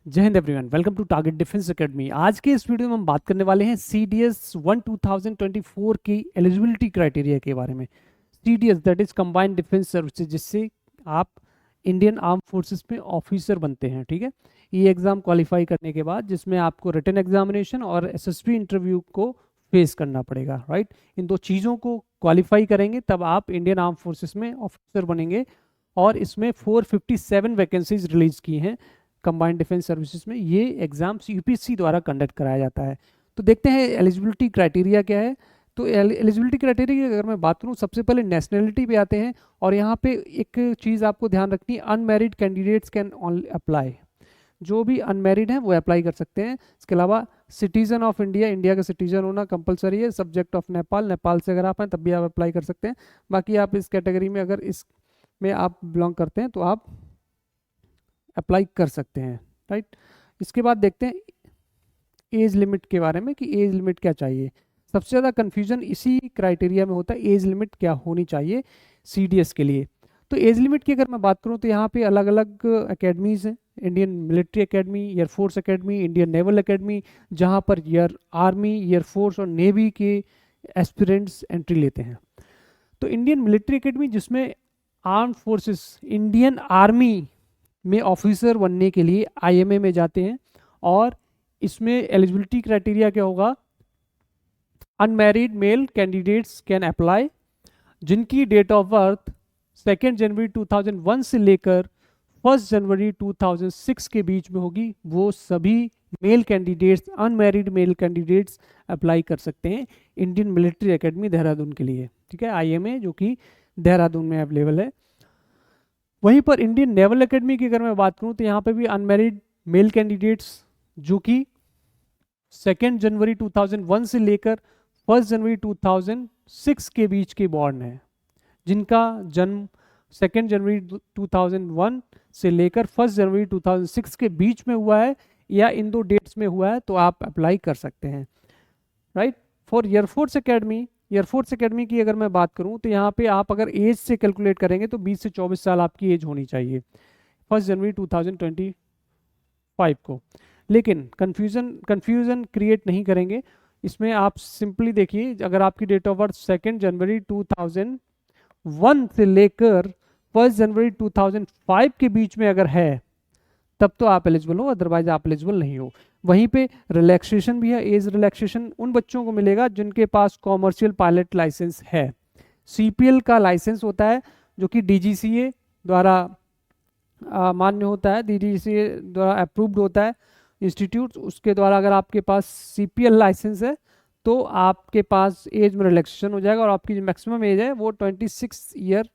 जय Hind everyone, welcome to Target Defence Academy. आज के इस वीडियो में हम बात करने वाले हैं CDS 1 2024 की एलिजिबिलिटी क्राइटेरिया के बारे में। CDS that is combined defence services, जिससे आप इंडियन आर्म फोर्सेस में ऑफिसर बनते हैं। ठीक है, ये एग्ज़ाम क्वालिफाई करने के बाद जिसमें आपको रिटन एग्जामिनेशन और SSB इंटरव्यू को फेस करना पड़ेगा। राइट, इन दो चीज़ों को क्वालिफाई करेंगे तब आप इंडियन आर्म फोर्सेस में ऑफिसर बनेंगे। और इसमें 457 वैकेंसीज रिलीज की हैं कंबाइंड डिफेंस सर्विसेज में। ये एग्जाम्स UPSC द्वारा कंडक्ट कराया जाता है। तो देखते हैं एलिजिबिलिटी क्राइटेरिया क्या है। तो एलिजिबिलिटी क्राइटेरिया की अगर मैं बात करूँ, सबसे पहले नेशनैलिटी पे आते हैं। और यहाँ पे एक चीज़ आपको ध्यान रखनी है, अनमैरिड कैंडिडेट्स कैन अप्लाई। जो भी अनमैरिड हैं वो अप्लाई कर सकते हैं। इसके अलावा सिटीजन ऑफ इंडिया, इंडिया का सिटीजन होना कंपलसरी है। सब्जेक्ट ऑफ नेपाल, नेपाल से अगर आप हैं तब भी आप अप्लाई कर सकते हैं। बाकी आप इस कैटेगरी में, अगर इसमें आप बिलोंग करते हैं तो आप अप्लाई कर सकते हैं। राइट, इसके बाद देखते हैं एज लिमिट के बारे में कि एज लिमिट क्या चाहिए। सबसे ज़्यादा कन्फ्यूजन इसी क्राइटेरिया में होता है, एज लिमिट क्या होनी चाहिए CDS के लिए। तो एज लिमिट की अगर मैं बात करूं तो यहाँ पे अलग अलग एकेडमीज़ हैं। Indian Military academy, air force academy, Indian naval academy, जहाँ पर आर्मी, एयरफोर्स और नेवी के एस्पिरेंट्स एंट्री लेते हैं। तो इंडियन मिलिट्री एकेडमी, जिसमें आर्म फोर्सेस, इंडियन आर्मी में ऑफिसर बनने के लिए IMA में जाते हैं। और इसमें एलिजिबिलिटी क्राइटेरिया क्या होगा, unmarried male candidates can apply, जिनकी डेट ऑफ बर्थ 2 जनवरी 2001 से लेकर 1 जनवरी 2006 के बीच में होगी, वो सभी male candidates, unmarried male candidates apply कर सकते हैं इंडियन मिलिट्री एकेडमी देहरादून के लिए। ठीक है, IMA जो कि देहरादून में अवेलेबल है। वहीं पर इंडियन नेवल एकेडमी की अगर मैं बात करूं तो यहाँ पे भी अनमैरिड मेल कैंडिडेट्स, जो कि 2 जनवरी 2001 से लेकर 1 जनवरी 2006 के बीच के बॉर्न है, जिनका जन्म 2 जनवरी 2001 से लेकर 1 जनवरी 2006 के बीच में हुआ है या इन दो डेट्स में हुआ है, तो आप अप्लाई कर सकते हैं। Right, for air force academy, air force academy की अगर मैं बात करूं तो यहाँ पे आप अगर एज से कैलकुलेट करेंगे तो 20 से 24 साल आपकी एज होनी चाहिए 1 जनवरी 2025 को। लेकिन कंफ्यूजन क्रिएट नहीं करेंगे इसमें। आप सिंपली देखिए, अगर आपकी डेट ऑफ बर्थ 2 जनवरी 2001 से लेकर 1 जनवरी 2005 के बीच में अगर है तब तो आप एलिजिबल हो, अदरवाइज आप एलिजिबल नहीं हो। वहीं पे रिलैक्सेशन भी है। एज रिलैक्सेशन उन बच्चों को मिलेगा जिनके पास कॉमर्शियल पायलट लाइसेंस है। CPL का लाइसेंस होता है जो कि DGCA द्वारा मान्य होता है, DGCA द्वारा अप्रूव्ड होता है इंस्टीट्यूट। उसके द्वारा अगर आपके पास CPL लाइसेंस है तो आपके पास एज में रिलैक्सेशन हो जाएगा और आपकी जो मैक्सिमम एज है वो 26 ईयर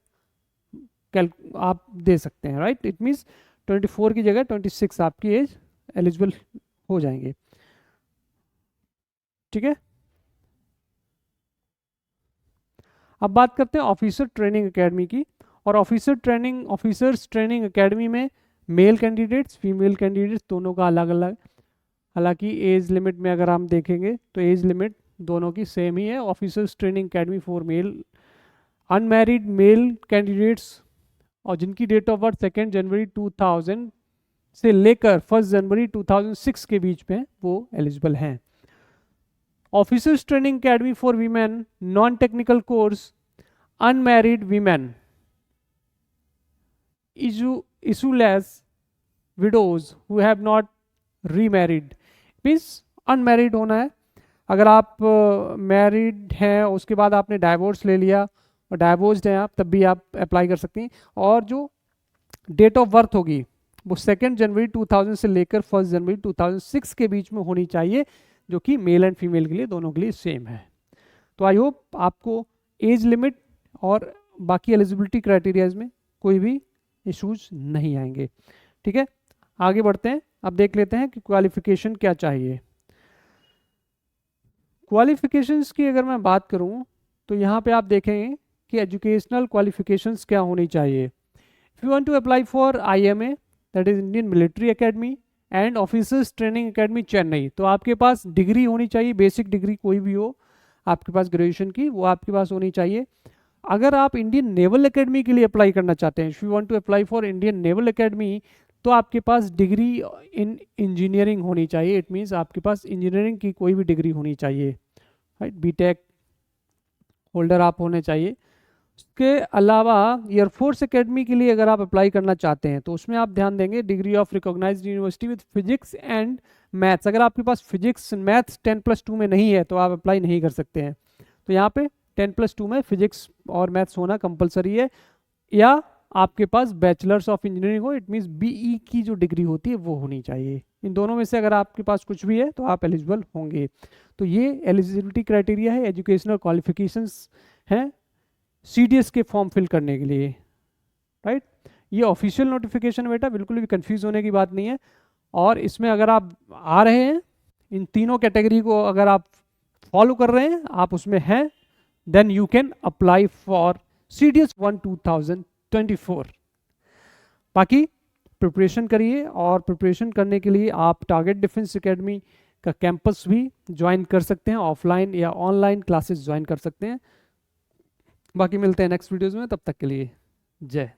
आप दे सकते हैं। राइट, इट मीन्स 24 की जगह 26 आपकी एज एलिजिबल हो जाएंगे। ठीक है, अब बात करते हैं ऑफिसर ट्रेनिंग एकेडमी की। और ऑफिसर्स ट्रेनिंग एकेडमी में मेल कैंडिडेट्स, फीमेल कैंडिडेट्स दोनों का अलग अलग। हालांकि एज लिमिट में अगर हम देखेंगे तो एज लिमिट दोनों की सेम ही है। Officers training academy for male unmarried male candidates और जिनकी डेट ऑफ बर्थ 2 जनवरी 2000 से लेकर 1 जनवरी 2006 के बीच में वो एलिजिबल हैं। Officers training academy for women non technical course unmarried women issueless widows who have not remarried, means unmarried होना है। अगर आप मैरिड हैं उसके बाद आपने डाइवोर्स ले लिया और डाइवोर्स्ड हैं आप, तब भी आप अप्लाई कर सकती हैं। और जो डेट ऑफ बर्थ होगी वो 2 जनवरी 2000 से लेकर 1 जनवरी 2006 के बीच में होनी चाहिए, जो कि मेल एंड फीमेल के लिए दोनों के लिए सेम है। तो आई होप आपको एज लिमिट और बाकी एलिजिबिलिटी क्राइटेरियाज में कोई भी इश्यूज नहीं आएंगे। ठीक है, आगे बढ़ते हैं। अब देख लेते हैं कि क्वालिफिकेशन क्या चाहिए। क्वालिफिकेशंस की अगर मैं बात करूं तो यहाँ पे आप देखेंगे कि एजुकेशनल क्वालिफिकेशंस क्या होनी चाहिए। If you want to apply for IMA that is Indian Military Academy and officers training academy Chennai, तो आपके पास डिग्री होनी चाहिए, बेसिक डिग्री कोई भी हो आपके पास ग्रेजुएशन की, वो आपके पास होनी चाहिए। अगर आप इंडियन नेवल एकेडमी के लिए अप्लाई करना चाहते हैं, if you want to apply for Indian naval academy, तो आपके पास डिग्री इन इंजीनियरिंग होनी चाहिए। इट मीन्स आपके पास इंजीनियरिंग की कोई भी डिग्री होनी चाहिए, राइट, बीटेक होल्डर आप होने चाहिए। उसके अलावा एयरफोर्स एकेडमी के लिए अगर आप अप्लाई करना चाहते हैं तो उसमें आप ध्यान देंगे degree of recognised university with physics and maths. अगर आपके पास फिजिक्स मैथ्स 10+2 में नहीं है तो आप अप्लाई नहीं कर सकते हैं। तो यहाँ पे 10+2 में फिजिक्स और मैथ्स होना कंपलसरी है, या आपके पास बैचलर्स ऑफ इंजीनियरिंग हो, इट मीन्स बीई की जो डिग्री होती है वो होनी चाहिए। इन दोनों में से अगर आपके पास कुछ भी है तो आप एलिजिबल होंगे। तो ये एलिजिबिलिटी क्राइटेरिया है, एजुकेशनल क्वालिफिकेशंस हैं सीडीएस के फॉर्म फिल करने के लिए, राइट। ये ऑफिशियल नोटिफिकेशन है बेटा, बिल्कुल भी कंफ्यूज होने की बात नहीं है। और इसमें अगर आप आ रहे हैं, इन तीनों कैटेगरी को अगर आप फॉलो कर रहे हैं, आप उसमें हैं, then you can apply for CDS 1 2024। बाकी प्रिपरेशन करिए, और प्रिपरेशन करने के लिए आप टारगेट डिफेंस एकेडमी का कैंपस भी ज्वाइन कर सकते हैं, ऑफलाइन या ऑनलाइन क्लासेस ज्वाइन कर सकते हैं। बाकी मिलते हैं नेक्स्ट वीडियोज़ में, तब तक के लिए जय।